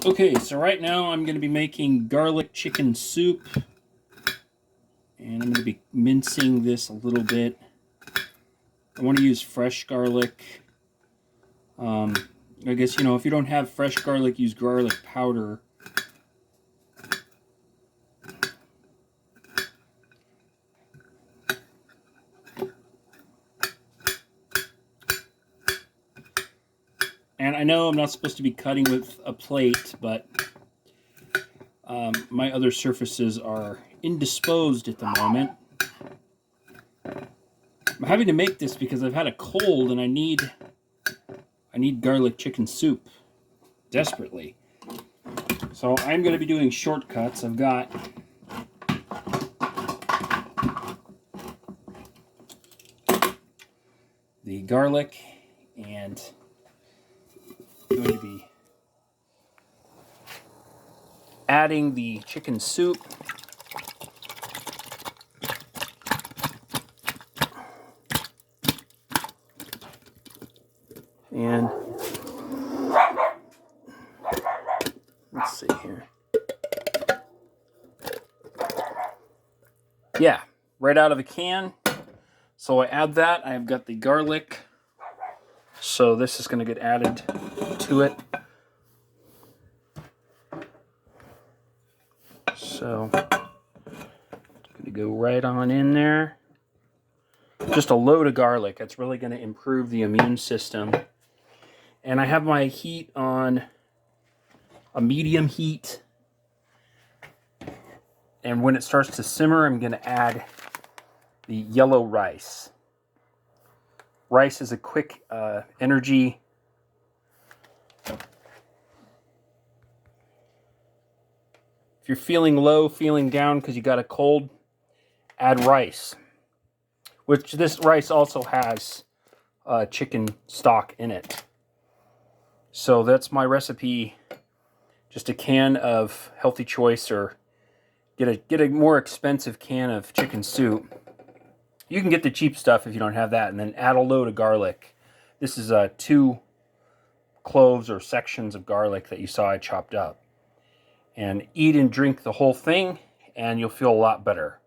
Okay, so right now I'm going to be making garlic chicken soup. And I'm going to be mincing this a little bit. I want to use fresh garlic. I guess, if you don't have fresh garlic, use garlic powder. And I know I'm not supposed to be cutting with a plate, but my other surfaces are indisposed at the moment. I'm having to make this because I've had a cold and I need garlic chicken soup desperately. So I'm going to be doing shortcuts. I've got the garlic, and I'm going to be adding the chicken soup. And let's see here. Yeah, right out of a can. So I add that. I've got the garlic. So this is going to get added to it. So it's going to go right on in there. Just a load of garlic. That's really going to improve the immune system. And I have my heat on a medium heat. And when it starts to simmer, I'm going to add the yellow rice. Rice is a quick energy. If you're feeling low, feeling down because you got a cold, add rice. Which this rice also has chicken stock in it. So that's my recipe. Just a can of Healthy Choice, or get a more expensive can of chicken soup. You can get the cheap stuff if you don't have that, and then add a load of garlic. This is 2 cloves or sections of garlic that you saw I chopped up. And eat and drink the whole thing, and you'll feel a lot better.